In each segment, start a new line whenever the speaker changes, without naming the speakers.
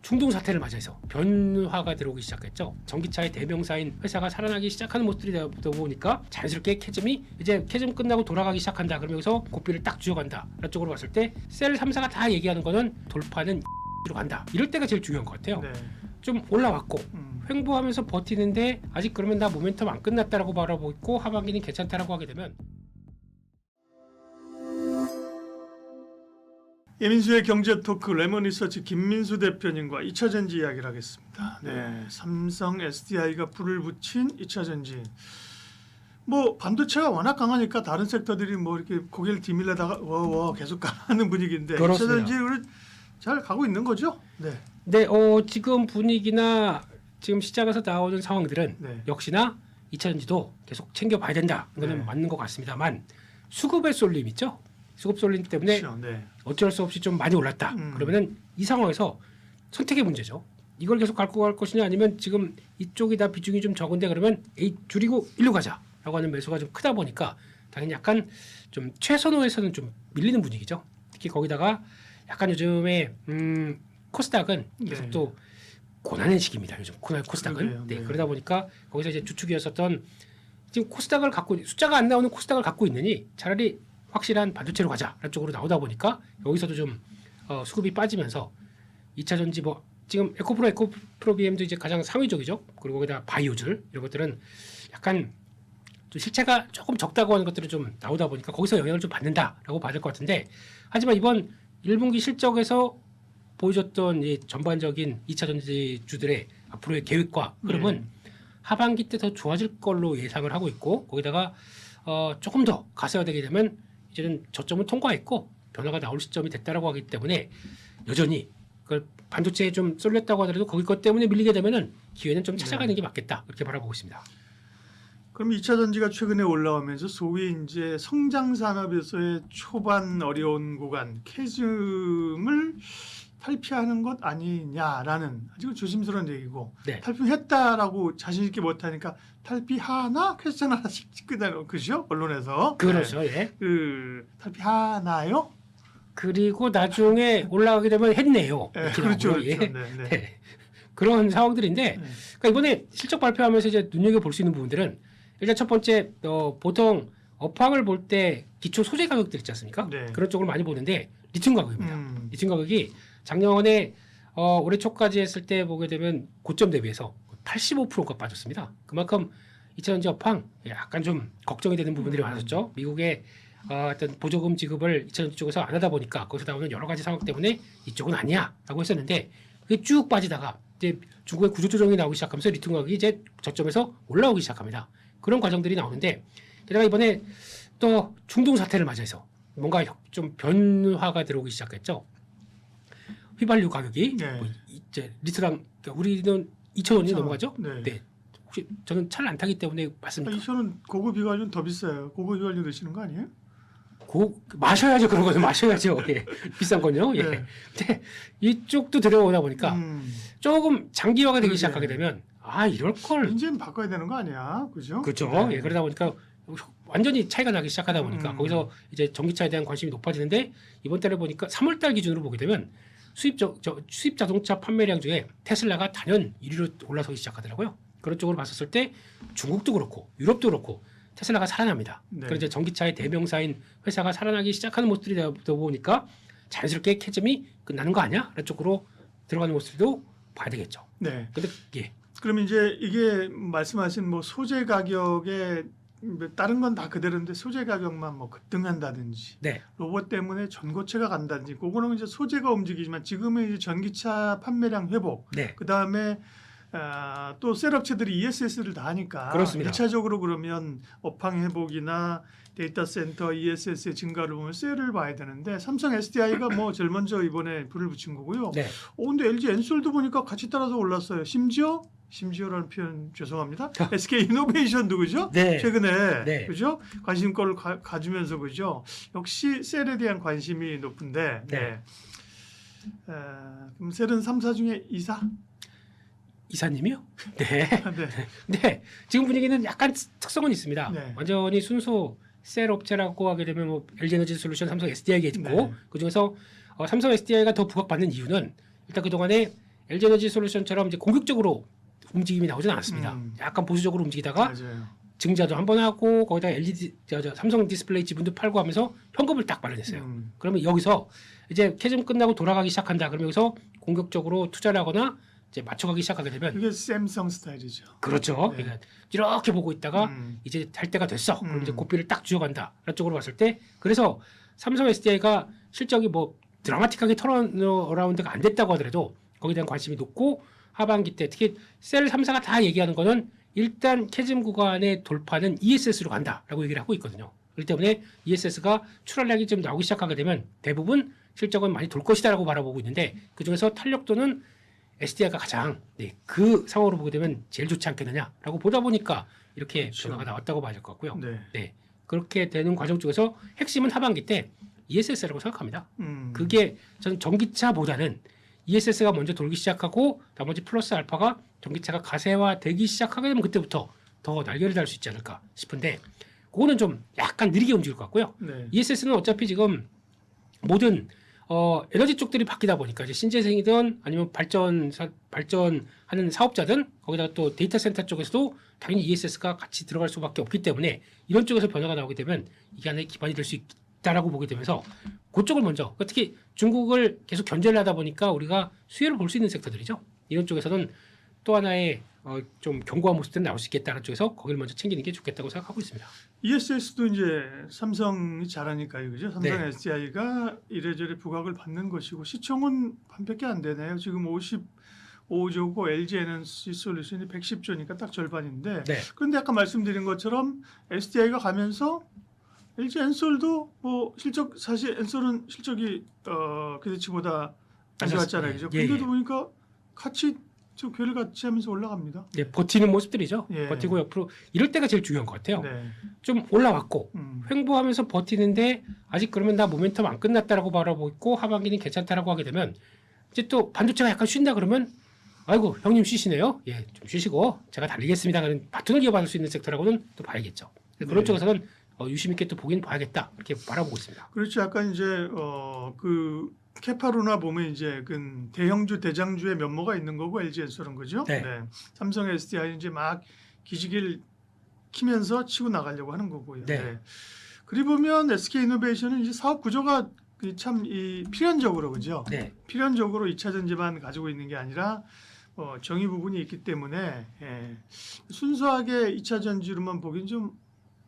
중동 사태를 맞이해서 변화가 들어오기 시작했죠. 전기차의 대명사인 회사가 살아나기 시작하는 모습들이 되다 보니까 자연스럽게 캐즘 끝나고 돌아가기 시작한다. 그러면 여기서 고삐를 딱 쥐어간다. 이런 쪽으로 봤을 때 셀 3사가 다 얘기하는 거는 돌파는 로 간다. 이럴 때가 제일 중요한 것 같아요.
네.
좀 올라왔고 횡보하면서 버티는데 아직 그러면 나 모멘텀 안 끝났다라고 바라보고 있고 하반기는 괜찮다라고 하게 되면
예민수의 경제 토크 레몬리서치 김민수 대표님과 2차 전지 이야기를 하겠습니다. 네, 삼성 SDI가 불을 붙인 2차 전지. 뭐 반도체가 워낙 강하니까 다른 섹터들이 뭐 이렇게 고개를 뒤밀려다가 계속 가는 분위기인데 2차 전지를 잘 가고 있는 거죠? 네.
네, 지금 분위기나 지금 시장에서 나오는 상황들은
네.
역시나 2차 전지도 계속 챙겨봐야 된다. 이거는
네.
맞는 것 같습니다만 수급의 쏠림 있죠? 수급 쏠림 때문에
그렇죠. 네.
어쩔 수 없이 좀 많이 올랐다. 그러면은 이 상황에서 선택의 문제죠. 이걸 계속 갖고 갈 것이냐 아니면 지금 이쪽이 다 비중이 좀 적은데 그러면 줄이고 일로 가자라고 하는 매수가 좀 크다 보니까 당연히 약간 좀 최선호에서는 좀 밀리는 분위기죠. 특히 거기다가 약간 요즘에 코스닥은 계속
네.
또 고난의 시기입니다. 요즘 코스닥은.
그러게요.
네.
네.
그러다 보니까 거기서 이제 주축이었었던 지금 코스닥을 갖고 숫자가 안 나오는 코스닥을 갖고 있느니 차라리 확실한 반도체로 가자라는 쪽으로 나오다 보니까 여기서도 좀 수급이 빠지면서 2차 전지 뭐 지금 에코프로 BM도 이제 가장 상위적이죠. 그리고 거기다 바이오줄 이런 것들은 약간 좀 실체가 조금 적다고 하는 것들은 좀 나오다 보니까 거기서 영향을 좀 받는다라고 봐야 될 것 같은데 하지만 이번 1분기 실적에서 보여줬던 이 전반적인 2차 전지주들의 앞으로의 계획과 흐름은 하반기 때 더 좋아질 걸로 예상을 하고 있고 거기다가 조금 더 가세화되게 되면 이제는 저점은 통과했고 변화가 나올 시점이 됐다라고 하기 때문에 여전히 그걸 반도체에 좀 쏠렸다고 하더라도 거기 것 때문에 밀리게 되면은 기회는 좀 찾아가는 게 맞겠다 이렇게 바라보고 있습니다.
그럼 2차 전지가 최근에 올라오면서 소위 이제 성장 산업에서의 초반 어려운 구간 캐즘을 탈피하는 것 아니냐라는 아주 조심스러운 얘기고
네.
탈피했다라고 자신 있게 못하니까 탈피하나 퀘스천 하나씩 찍거든요. 그죠? 언론에서.
그렇죠.
네.
예.
탈피하나요?
그리고 나중에 올라가게 되면 했네요.
네,
이렇게
그렇죠.
나오고요. 예.
그렇죠. 네, 네.
네. 그런 상황들인데 그러니까 이번에 실적 발표하면서 이제 눈여겨볼 수 있는 부분들은 일단 첫 번째 보통 업황을 볼 때 기초 소재 가격들 있지 않습니까?
네.
그런 쪽을 많이 보는데 리튬 가격입니다. 리튬 가격이 작년에 올해 초까지 했을 때 보게 되면 고점 대비해서 85%가 빠졌습니다. 그만큼 2차 전지 업황 약간 좀 걱정이 되는 부분들이 많았었죠. 미국의 어떤 보조금 지급을 2차 전지 쪽에서 안 하다 보니까 거기서 나오는 여러 가지 상황 때문에 이쪽은 아니야라고 했었는데 그게 쭉 빠지다가 이제 중국의 구조조정이 나오기 시작하면서 리튬 가격이 이제 저점에서 올라오기 시작합니다. 그런 과정들이 나오는데 게다가 이번에 또 중동 사태를 맞이해서 뭔가 좀 변화가 들어오기 시작했죠. 휘발유 가격이
네.
뭐 이제 리터당 그러니까 우리는 2,000원이 넘어가죠.
네.
혹시 저는 차를 안 타기 때문에 맞습니까?
2천원 고급 휘발유는 더 비싸요. 고급 휘발유 넣으시는 거 아니에요?
마셔야죠. 그런 거는 마셔야죠. 예. 비싼 건요. 예.
네.
근데 이쪽도 들어오다 보니까 조금 장기화가 되기
그러게.
시작하게 되면 이럴 걸.
이제는 바꿔야 되는 거 아니야, 그죠?
그렇죠.
네.
예. 그러다 보니까 완전히 차이가 나기 시작하다 보니까 거기서 이제 전기차에 대한 관심이 높아지는데 이번 달에 보니까 3월달 기준으로 보게 되면 수입 자동차 판매량 중에 테슬라가 단연 1위로 올라서기 시작하더라고요. 그런 쪽으로 봤었을 때 중국도 그렇고 유럽도 그렇고 테슬라가 살아납니다.
네.
그래서 이제 전기차의 대명사인 회사가 살아나기 시작하는 모습들이 되다 보니까 자연스럽게 캐즘이 끝나는 거 아니야? 라는 쪽으로 들어가는 모습도 봐야 되겠죠.
네.
근데 예.
그러면 이제 이게 말씀하신 뭐 소재 가격에 다른 건 다 그대로인데 소재 가격만 뭐 급등한다든지
네.
로봇 때문에 전고체가 간다든지 그거는 이제 소재가 움직이지만 지금은 이제 전기차 판매량 회복
네.
그 다음에 또 셀업체들이 ESS를 다 하니까
그렇습니다.
1차적으로 그러면 업황 회복이나 데이터 센터 ESS의 증가를 보면 셀을 봐야 되는데 삼성 SDI가 뭐 제일 먼저 이번에 불을 붙인 거고요.
네.
근데 LG 엔솔도 보니까 같이 따라서 올랐어요. 심지어라는 표현 죄송합니다. SK 이노베이션도 그죠?
네.
최근에
네.
그죠? 관심권을 가지면서 그죠? 역시 셀에 대한 관심이 높은데
네.
그럼 셀은 3사 중에 2사?
이사님이요? 네.
네.
네. 지금 분위기는 약간 특성은 있습니다.
네.
완전히 순수 셀 업체라고 하게 되면 뭐 LG 에너지 솔루션, 삼성 SDI가 있고
네.
그중에서 삼성 SDI가 더 부각받는 이유는 일단 그동안에 LG에너지 솔루션처럼 이제 공격적으로 움직임이 나오진 않았습니다.
음.
약간 보수적으로 움직이다가
맞아요.
증자도 한번 하고 거기다 LG 삼성 디스플레이 지분도 팔고 하면서 현금을 딱 마련했어요. 그러면 여기서 이제 캐즘 끝나고 돌아가기 시작한다. 그러면 여기서 공격적으로 투자를 하거나 이제 맞춰가기 시작하게 되면
이게 샘성 스타일이죠.
그렇죠.
네.
그러니까 이렇게 보고 있다가
음.
이제 할 때가 됐어. 그럼 이제
음.
고삐를 딱 쥐어간다. 이런 쪽으로 봤을 때 그래서 삼성 SDI가 실적이 뭐 드라마틱하게 턴어라운드가 안 됐다고 하더라도 거기에 대한 관심이 높고 하반기 때 특히 셀 3사가 다 얘기하는 거는 일단 캐즘 구간의 돌파는 ESS로 간다라고 얘기를 하고 있거든요. 그렇기 때문에 ESS가 출하량이 좀 나오기 시작하게 되면 대부분 실적은 많이 돌 것이다라고 바라보고 있는데 그중에서 탄력도는 SDI가 가장 그 상황으로 보게 되면 제일 좋지 않겠느냐라고 보다 보니까 이렇게
그렇죠.
변화가 나왔다고 봐야 될 것 같고요.
네.
네. 그렇게 되는 과정 쪽에서 핵심은 하반기 때 ESS라고 생각합니다.
음.
그게 저는 전기차보다는 ESS가 먼저 돌기 시작하고 나머지 플러스 알파가 전기차가 가세화되기 시작하게 되면 그때부터 더 날개를 달 수 있지 않을까 싶은데 그거는 좀 약간 느리게 움직일 것 같고요.
네.
ESS는 어차피 지금 모든 에너지 쪽들이 바뀌다 보니까 이제 신재생이든 아니면 발전하는 사업자든 거기다가 또 데이터 센터 쪽에서도 당연히 ESS가 같이 들어갈 수밖에 없기 때문에 이런 쪽에서 변화가 나오게 되면 이게 하나의 기반이 될 수 있다라고 보게 되면서 그쪽을 먼저 특히 중국을 계속 견제를 하다 보니까 우리가 수혜를 볼 수 있는 섹터들이죠. 이런 쪽에서는 또 하나의 좀 견고한 모습들이 나올 수 있겠다는 쪽에서 거기를 먼저 챙기는 게 좋겠다고 생각하고 있습니다.
ESS도 이제 삼성이 잘하니까요, 그죠? 삼성
네.
SDI가 이래저래 부각을 받는 것이고 시총은 반밖에 안 되네요. 지금 55조고 LG 에너지 솔루션이 110조니까 딱 절반인데.
네.
그런데 아까 말씀드린 것처럼 SDI가 가면서 LG 엔솔도 뭐 실적 사실 엔솔은 실적이 기대치보다 안 좋았잖아요, 그죠?
예,
근데도
예.
보니까 같이 저 괴를 같이 하면서 올라갑니다.
네, 버티는 모습들이죠.
예.
버티고 옆으로 이럴 때가 제일 중요한 것 같아요.
네.
좀 올라왔고
음.
횡보하면서 버티는데 아직 그러면 나 모멘텀 안 끝났다라고 바라보고 있고 하반기는 괜찮다라고 하게 되면 이제 또 반도체가 약간 쉰다 그러면 아이고 형님 쉬시네요. 예, 좀 쉬시고 제가 달리겠습니다. 그런 바톤을 이어받을 수 있는 섹터라고는 또 봐야겠죠. 그런
네.
쪽에서는 유심 있게 또 보긴 봐야겠다 이렇게 바라보고 있습니다.
그렇죠. 약간 이제 그 캐파로나 보면 이제 그 대형주 대장주의 면모가 있는 거고 LG엔솔은 그죠?
네.
삼성 SDI 이제 막 기지개를 키면서 치고 나가려고 하는 거고요.
네.
그리고 보면 SK이노베이션은 이제 사업 구조가 참 이 필연적으로 그죠?
네,
필연적으로 2차 전지만 가지고 있는 게 아니라 정의 부분이 있기 때문에 순수하게 2차 전지로만 보기는 좀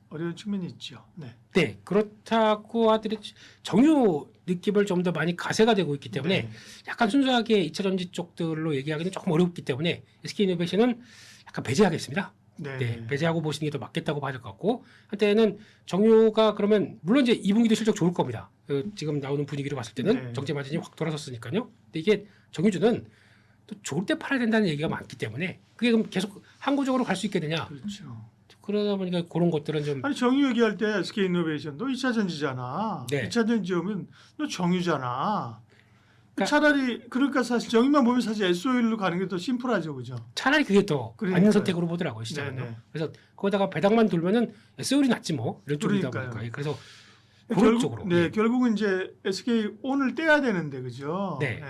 어려운 측면이 있죠. 네.
네 그렇다고 하더라도 정유 느낌을 좀 더 많이 가세가 되고 있기 때문에
네.
약간 순수하게 2차 전지 쪽들로 얘기하기는 조금 어렵기 때문에 SK이노베이션은 약간 배제하겠습니다.
네.
네, 배제하고 보시는 게 더 맞겠다고 봐야 될 것 같고 한때는 정유가 그러면 물론 이제 2분기도 실적 좋을 겁니다. 지금 나오는 분위기로 봤을 때는
네.
정제 마진이 확 돌아섰으니까요. 근데 이게 정유주는 또 좋을 때 팔아야 된다는 얘기가 많기 때문에 그게 그럼 계속 항구적으로 갈 수 있겠느냐?
그렇죠.
그러다 보니까 그런 것들은 좀
아니 정유 얘기할 때 SK이노베이션 너 2차 전지잖아.
네.
2차 전지 오면 너 정유잖아.
그러니까-
차라리 그러니까 사실 정유만 보면 사실 SO일로 가는 게 더 심플하죠, 그죠?
차라리 그게 더
그러니까요.
맞는 선택으로 보더라고요 시장은요.
네네.
그래서 거기다가 배당만 돌면은 SOL이 낫지 뭐 이런 쪽이다
그러니까요.
보니까 그래서 그런 쪽으로.
네,
예.
결국은 이제 SK 온을 떼야 되는데 그죠?
네.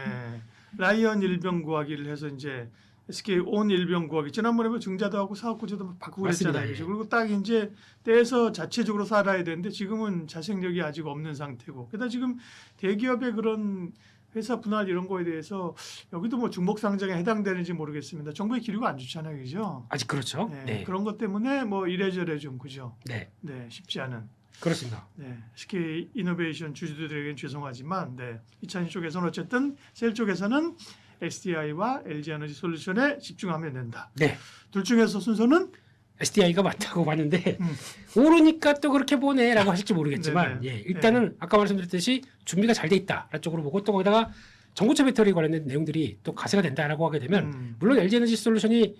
라이언 일병 구하기를 해서 이제 SK 온 일병 구하기 지난번에 뭐 증자도 하고 사업 구조도 바꾸고
맞습니다.
그랬잖아요. 그죠?
예.
그리고 딱 이제 떼서 자체적으로 살아야 되는데 지금은 자생력이 아직 없는 상태고. 게다가 지금 대기업의 그런 회사 분할 이런 거에 대해서 여기도 뭐 중복 상장에 해당되는지 모르겠습니다. 정부의 기류가 안 좋잖아요, 그죠?
아직 그렇죠.
네,
네,
그런 것 때문에 뭐 이래저래 좀 그죠?
네,
네, 쉽지 않은.
그렇습니다.
네, SK 이노베이션 주주들에게는 죄송하지만, 네, 2차전 쪽에서는 어쨌든 셀 쪽에서는 SDI와 LG 에너지 솔루션에 집중하면 된다.
네.
둘 중에서 순서는
SDI가 맞다고 봤는데
음.
오르니까 또 그렇게 보네라고 하실지 모르겠지만
네네.
예, 일단은 아까 말씀드렸듯이 준비가 잘 돼 있다라는 쪽으로 보고 또 거기다가 전고체 배터리 관련된 내용들이 또 가세가 된다라고 하게 되면 물론 LG 에너지 솔루션이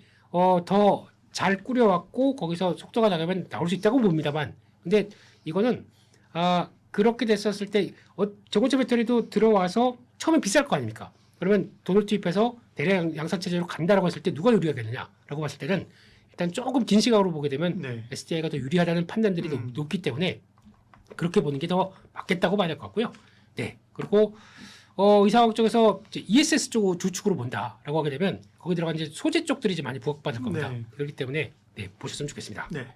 더 잘 꾸려왔고 거기서 속도가 나가면 나올 수 있다고 봅니다만 근데 이거는 그렇게 됐었을 때 전고체 배터리도 들어와서 처음에 비쌀 거 아닙니까? 그러면 돈을 투입해서 대량 양산 체제로 간다라고 했을 때 누가 유리하겠느냐라고 봤을 때는 일단 조금 긴 시각으로 보게 되면
네,
SDI가 더 유리하다는 판단들이 높기 때문에 그렇게 보는 게 더 맞겠다고 봐야 될 것 같고요. 네. 그리고 이 상황 쪽에서 이제 ESS 쪽 주축으로 본다라고 하게 되면 거기 들어간 이제 소재 쪽들이 이제 많이 부각받을 겁니다.
네.
그렇기 때문에 네, 보셨으면 좋겠습니다.
네.